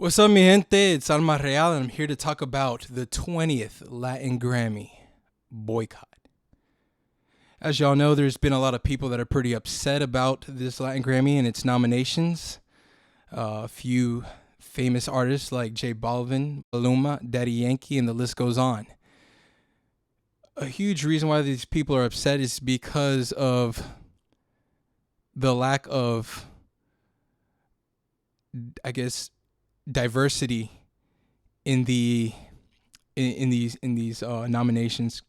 What's up, mi gente? It's Alma Real, and I'm here to talk about the 20th Latin Grammy Boycott. As y'all know, there's been a lot of people that are pretty upset about this Latin Grammy and its nominations. A few famous artists like J Balvin, Maluma, Daddy Yankee, and the list goes on. A huge reason why these people are upset is because of the lack of, I guess, diversity in these nominations.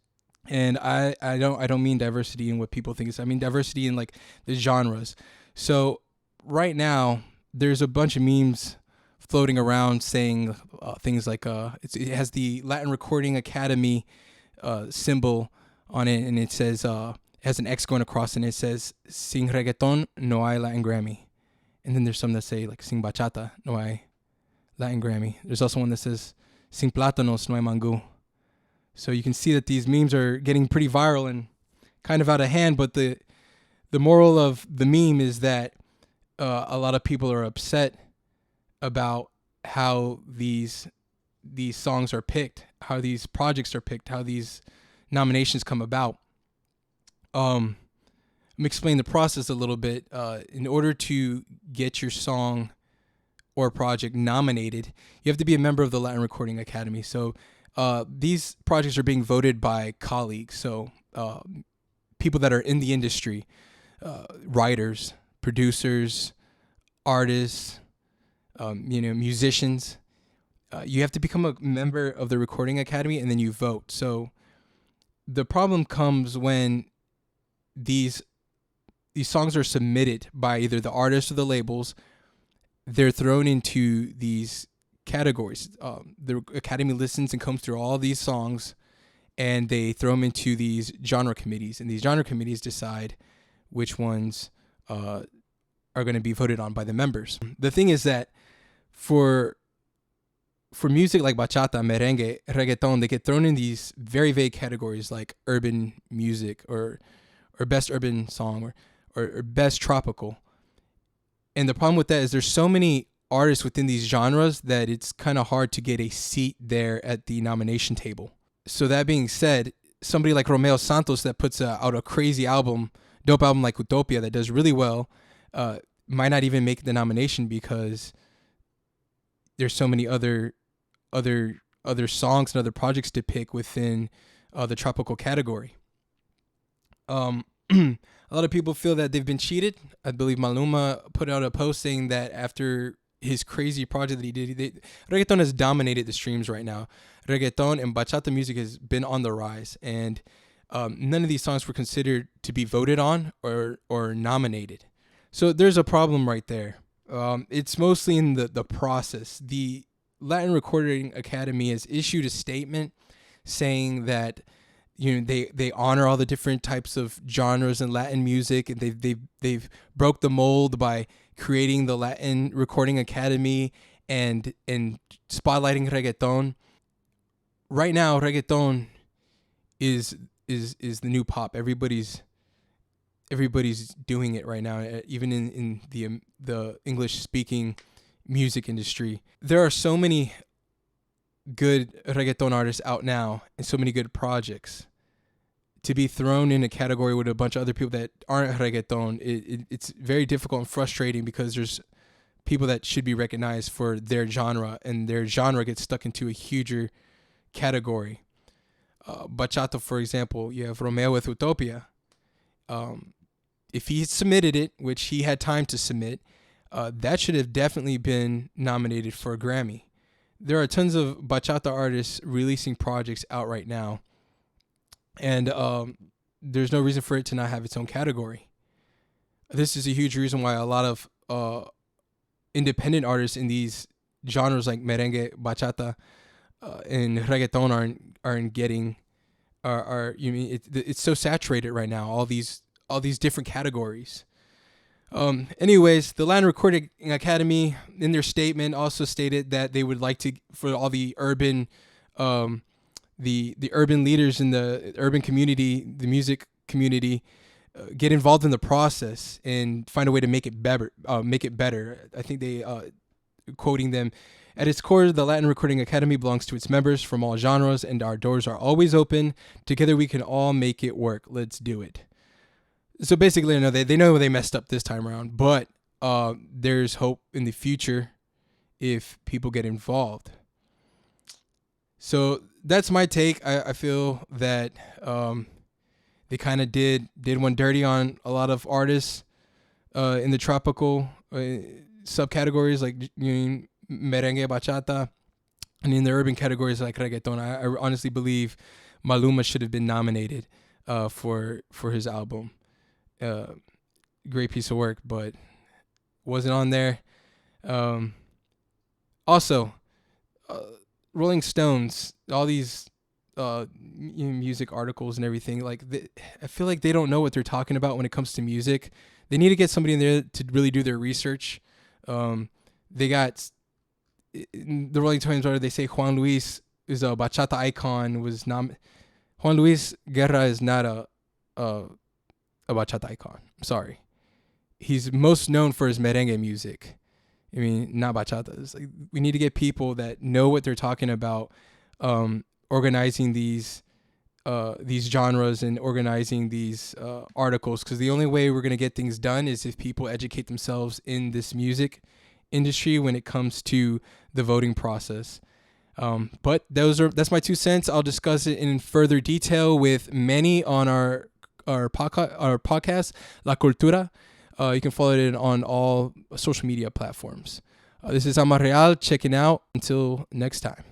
And I don't mean diversity in what people think it's. I mean diversity in like the genres. So right now there's a bunch of memes floating around saying things like it has the Latin Recording Academy symbol on it, and it says it has an X going across, and it says "Sin reggaeton no hay Latin Grammy." And then there's some that say like "Sin bachata no hay Latin Grammy." There's also one that says "Sin plátanos no hay mangú." So you can see that these memes are getting pretty viral and kind of out of hand. But the moral of the meme is that a lot of people are upset about how these songs are picked, how these projects are picked, how these nominations come about. Let me explain the process a little bit. In order to get your song or project nominated, you have to be a member of the Latin Recording Academy. So these projects are being voted by colleagues, so people that are in the industry, writers, producers, artists, musicians. You have to become a member of the Recording Academy, and then you vote. So the problem comes when these songs are submitted by either the artists or the labels. They're thrown into these categories. The Academy listens and combs through all these songs, and they throw them into these genre committees, and these genre committees decide which ones are going to be voted on by the members. The thing is that for music like bachata, merengue, reggaeton, they get thrown in these very vague categories like urban music or best urban song or best tropical. And the problem with that is there's so many artists within these genres that it's kind of hard to get a seat there at the nomination table. So that being said, somebody like Romeo Santos that puts out a crazy album, dope album like Utopia that does really well, might not even make the nomination because there's so many other songs and other projects to pick within the tropical category. A lot of people feel that they've been cheated. I believe Maluma put out a post saying that after his crazy project that he did, reggaeton has dominated the streams right now. Reggaeton and bachata music has been on the rise, and none of these songs were considered to be voted on or nominated. So there's a problem right there. It's mostly in the process. The Latin Recording Academy has issued a statement saying that they honor all the different types of genres in Latin music, and they've broke the mold by creating the Latin Recording Academy and spotlighting reggaeton. Right now, reggaeton is the new pop. Everybody's doing it right now, even in the English speaking music industry. There are so many good reggaeton artists out now and so many good projects. To be thrown in a category with a bunch of other people that aren't reggaeton, it's very difficult and frustrating because there's people that should be recognized for their genre, and their genre gets stuck into a huger category. Bachata, for example, you have Romeo with Utopia. If he submitted it, which he had time to submit, that should have definitely been nominated for a Grammy. There are tons of bachata artists releasing projects out right now, and there's no reason for it to not have its own category. This is a huge reason why a lot of independent artists in these genres like merengue, bachata, and reggaeton aren't getting. It's so saturated right now. All these different categories. Anyways, the Latin Recording Academy in their statement also stated that they would like to, for all the urban, the urban leaders in the urban community, the music community, get involved in the process and find a way to make it better. I think they, quoting them, At its core, the Latin Recording Academy belongs to its members from all genres, and our doors are always open. Together, we can all make it work. Let's do it. So basically, they know they messed up this time around, but there's hope in the future if people get involved. So that's my take. I feel that they kind of did one dirty on a lot of artists in the tropical subcategories like merengue, bachata, and in the urban categories like reggaeton. I honestly believe Maluma should have been nominated for his album. Great piece of work, but wasn't on there. Also, Rolling Stones, all these music articles and everything, like I feel like they don't know what they're talking about when it comes to music. They need to get somebody in there to really do their research. They got the Rolling Stones, they say Juan Luis is a bachata icon. Juan Luis Guerra is not a bachata icon. I'm sorry. He's most known for his merengue music. I mean, not bachata. It's like we need to get people that know what they're talking about, organizing these genres and organizing these articles. Because the only way we're gonna get things done is if people educate themselves in this music industry when it comes to the voting process. But that's my 2 cents. I'll discuss it in further detail with Manny on our podcast, La Cultura. You can follow it on all social media platforms. This is Amarreal checking out. Until next time.